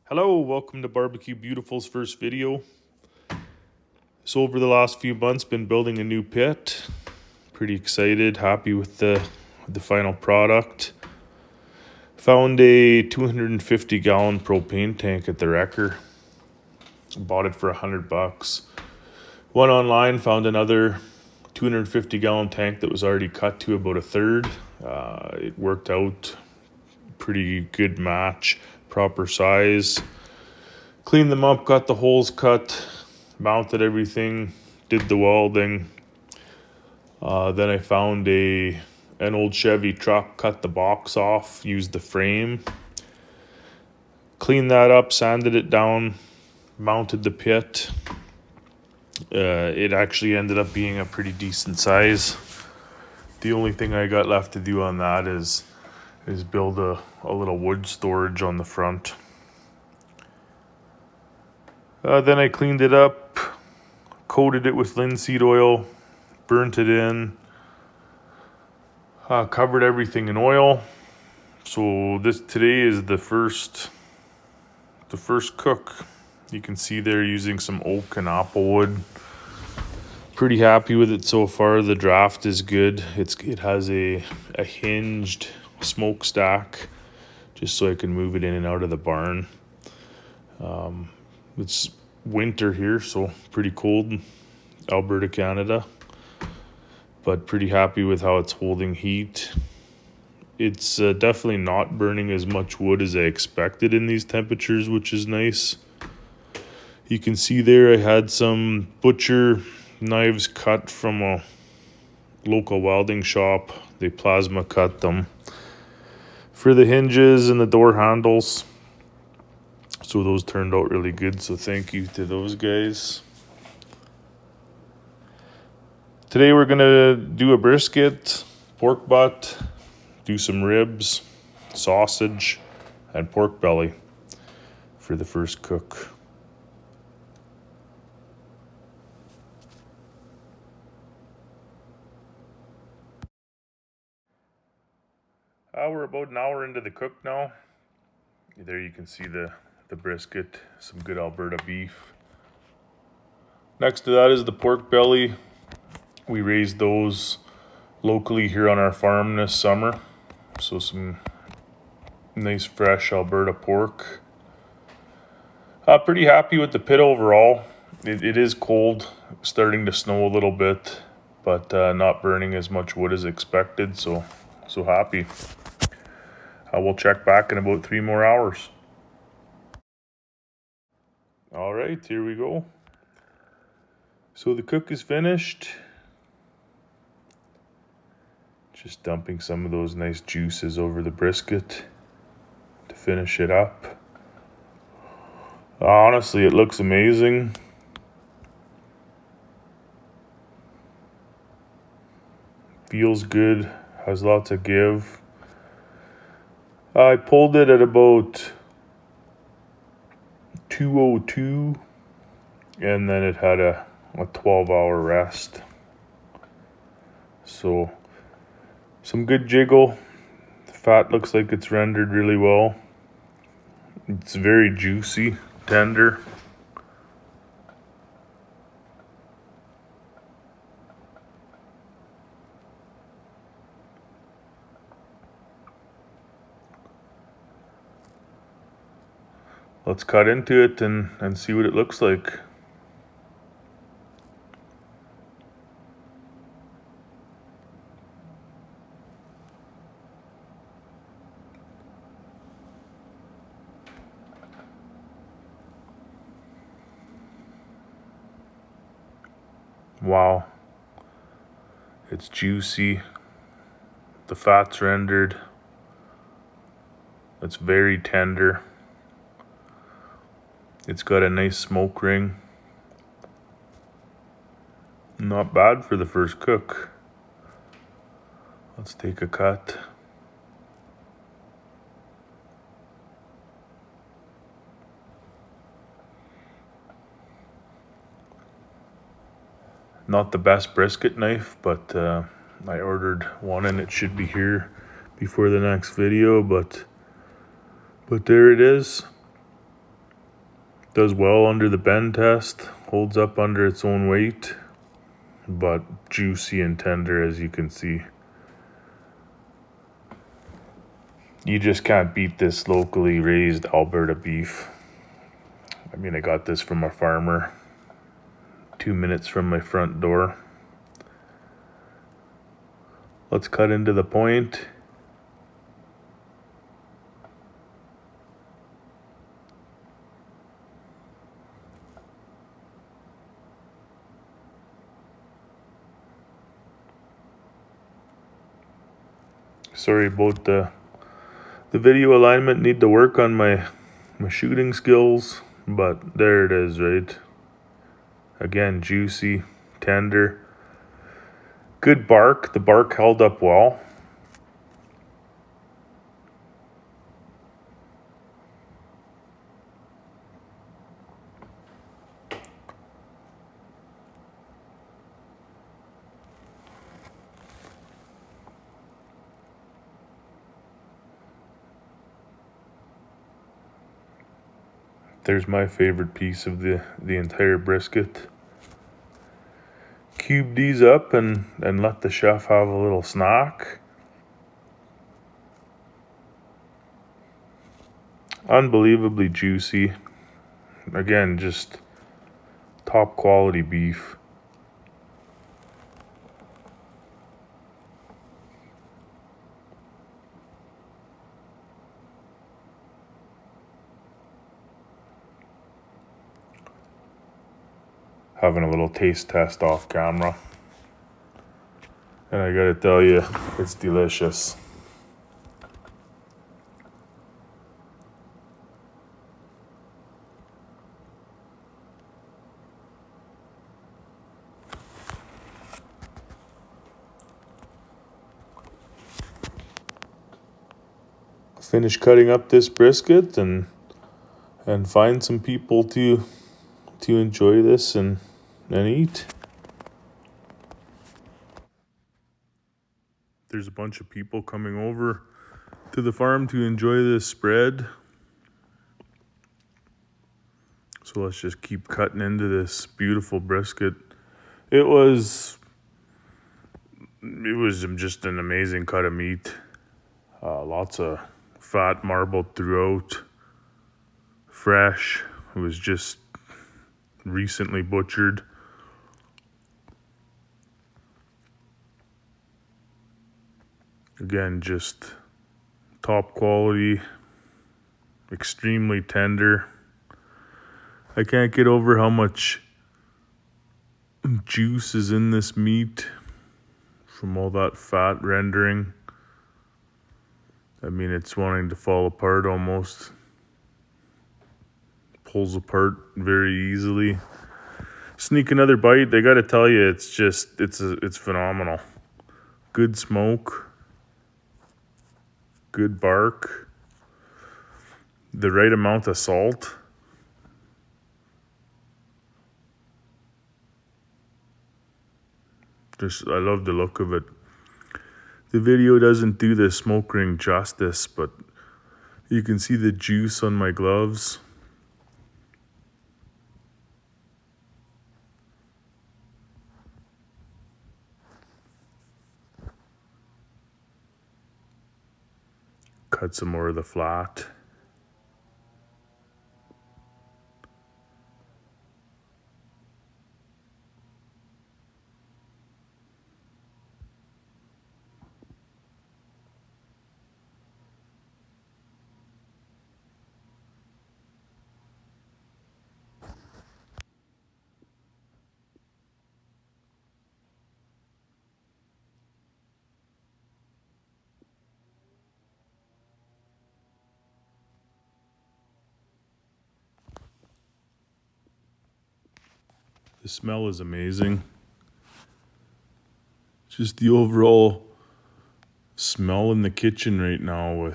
Hello, welcome to Barbecue Beautiful's first video. So over the last few months, been building a new pit. Pretty excited, happy with the final product. Found a 250 gallon propane tank at the wrecker. Bought it for $100. Went online, found another 250 gallon tank that was already cut to about a third. It worked out pretty good match, proper size. Cleaned them up, got the holes cut, mounted everything, did the welding. Then I found an old Chevy truck, cut the box off, used the frame, cleaned that up, sanded it down, mounted the pit. It actually ended up being a pretty decent size. The only thing I got left to do on that is build a little wood storage on the front. Then I cleaned it up, coated it with linseed oil, burnt it in, covered everything in oil. So today is the first cook. You can see there using some oak and applewood. Pretty happy with it so far. The draft is good. It has a hinged smokestack, just so I can move it in and out of the barn. It's winter here, so pretty cold, Alberta, Canada. But pretty happy with how it's holding heat. It's definitely not burning as much wood as I expected in these temperatures, which is nice. You can see there I had some butcher knives cut from a local welding shop. They plasma cut them for the hinges and the door handles. So those turned out really good, so thank you to those guys. Today we're gonna do a brisket, pork butt, do some ribs, sausage, and pork belly for the first cook. We're about an hour into the cook now. There you can see the brisket, some good Alberta beef. Next to that is the pork belly. We raised those locally here on our farm this summer. So some nice fresh Alberta pork. Pretty happy with the pit overall. It is cold, starting to snow a little bit, but not burning as much wood as expected, so happy. We'll check back in about 3 more hours. All right, here we go. So the cook is finished. Just dumping some of those nice juices over the brisket to finish it up. Honestly, it looks amazing. Feels good, has lots of give. I pulled it at about 2:02, and then it had a 12-hour rest. So some good jiggle. The fat looks like it's rendered really well. It's very juicy, tender. Let's cut into it and see what it looks like. Wow. It's juicy. The fat's rendered. It's very tender. It's got a nice smoke ring. Not bad for the first cook. Let's take a cut. Not the best brisket knife, but I ordered one and it should be here before the next video, but there it is. Does well under the bend test, holds up under its own weight, but juicy and tender as you can see. You just can't beat this locally raised Alberta beef. I mean, I got this from a farmer 2 minutes from my front door. Let's cut into the point. Sorry about the video alignment, need to work on my shooting skills, but there it is, right? Again, juicy, tender, good bark. The bark held up well. There's my favorite piece of the entire brisket. Cube these up and let the chef have a little snack. Unbelievably juicy. Again, just top quality beef. Having a little taste test off camera. And I gotta tell you, it's delicious. Finish cutting up this brisket and find some people to enjoy this and eat. There's a bunch of people coming over to the farm to enjoy this spread. So let's just keep cutting into this beautiful brisket. It was just an amazing cut of meat. Lots of fat marbled throughout. Fresh. It was just recently butchered. Again, just top quality, extremely tender. I can't get over how much juice is in this meat from all that fat rendering. I mean, it's wanting to fall apart almost. Pulls apart very easily. Sneak another bite. I gotta tell you, it's phenomenal. Good smoke. Good bark. The right amount of salt. I love the look of it. The video doesn't do the smoke ring justice, but you can see the juice on my gloves. Cut some more of the flat. The smell is amazing. Just the overall smell in the kitchen right now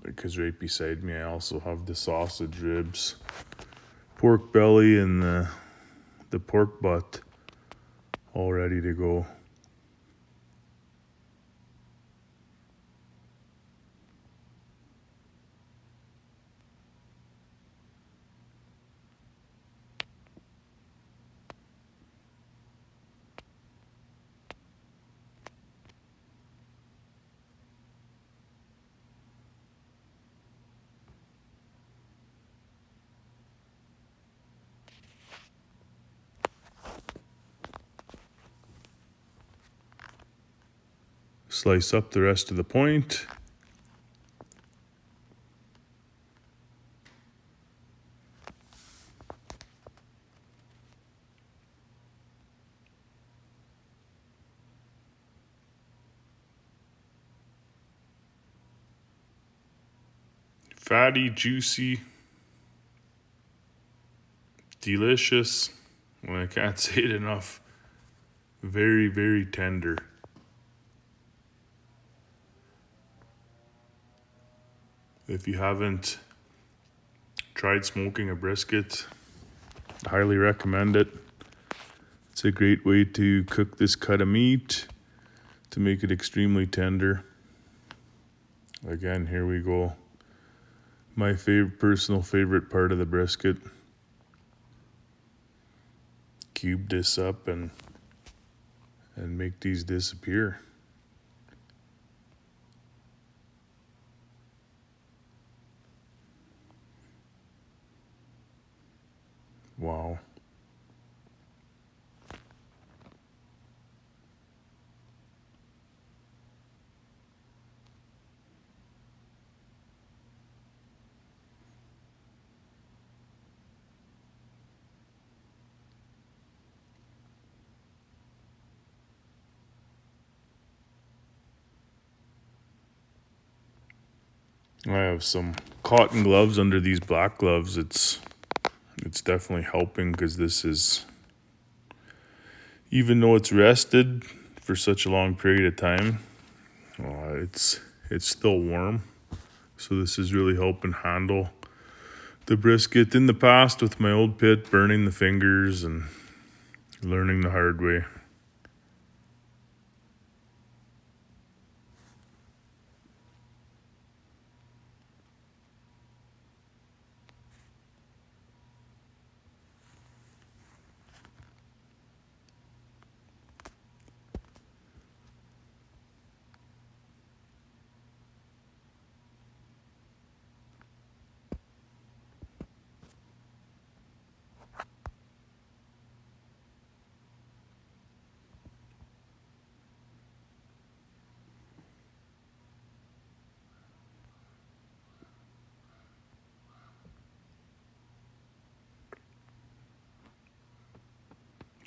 because right beside me I also have the sausage ribs, pork belly, and the pork butt all ready to go. Slice up the rest of the point. Fatty, juicy, delicious. Well, I can't say it enough. Very, very tender. If you haven't tried smoking a brisket, I highly recommend it. It's a great way to cook this cut of meat to make it extremely tender. Again, here we go. My personal favorite part of the brisket. Cube this up and make these disappear. Wow. I have some cotton gloves under these black gloves. It's definitely helping because this is, even though it's rested for such a long period of time, it's still warm. So this is really helping handle the brisket. In the past with my old pit, burning the fingers and learning the hard way.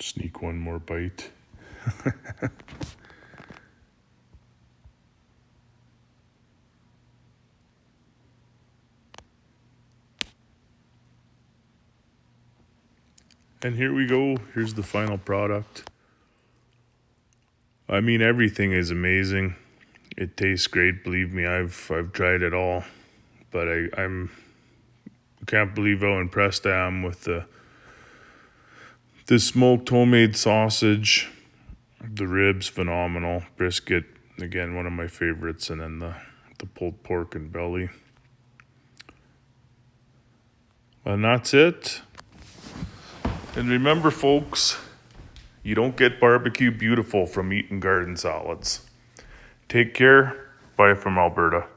Sneak one more bite. And here we go. Here's the final product. I mean, everything is amazing. It tastes great. Believe me, I've tried it all. But I can't believe how impressed I am with the smoked homemade sausage. The ribs, phenomenal. Brisket, again, one of my favorites. And then the pulled pork and belly. And that's it. And remember, folks, you don't get barbecue beautiful from eating garden salads. Take care. Bye from Alberta.